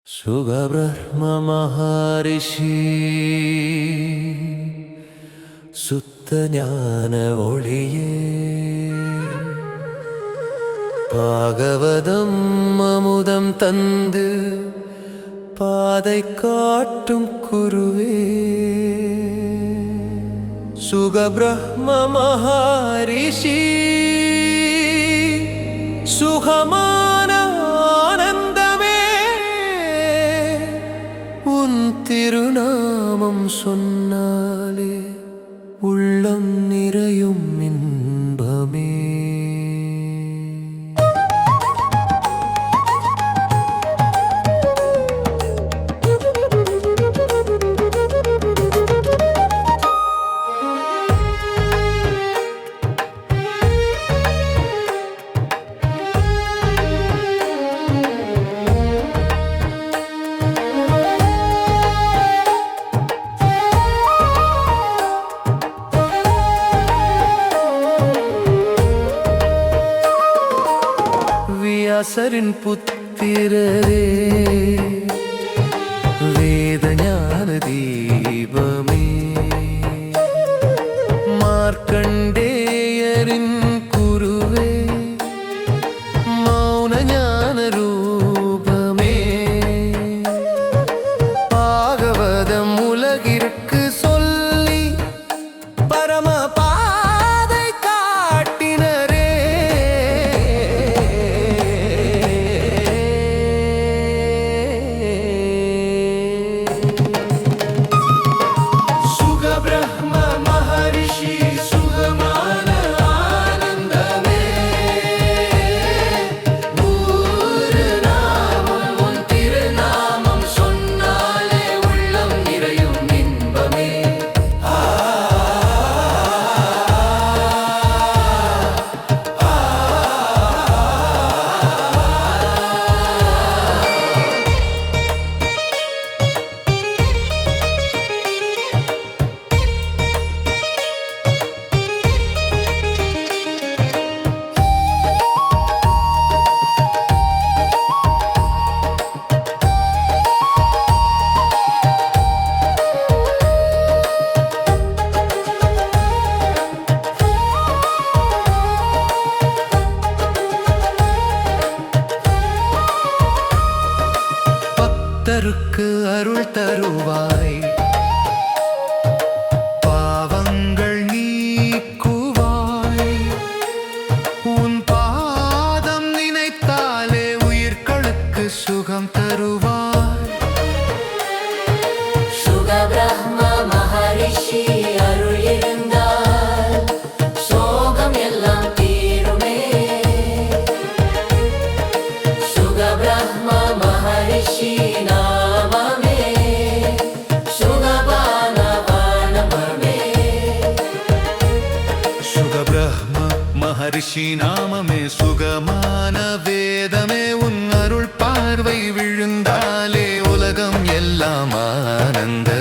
சுகபிரம்ம மகரிஷி சுத்த ஞான ஒளியே பாகவதம் அமுதம் தந்து பாதை காட்டும் குருவே சுகபிரம்ம மகரிஷி சுகமான ஆனந்தமே உன் திருநாமம் சொன்னாலே உள்ளம் நிறையும் இன்பமே. வியாசரின் புத்திரரே வேத ஞான தீபமே மார்க்கண்டேயரின் குருவே மௌன ஞான ரூபமே பாகவதம் உலகிற்கு சொல்லி பரம பாதை காட்டினரே சுகபிரம்ம மகரிஷி சுகமான ஆனந்தமே ஊரு நாமம் உன் திருநாமம் சொன்னாலே உள்ளம் நிறையும் இன்பமே. பக்தருக்கு அருள் தருவாய் பாவங்கள் நீக்குவாய் உன் பாதம் நினைத்தாலே உயிர்களுக்கு சுகம் தருவாய். சுகபிரம்ம மகரிஷி அருள் இருந்தால் சோகம் எல்லாம் தீருமே. சுகபிரம்ம மகரிஷி நாமமே சுகபான வானமே. சுகபிரம்ம மகரிஷி நாமமே சுகமான வேதமே உன் அருள் பார்வை விழுந்தாலே உலகம் எல்லாம் ஆனந்த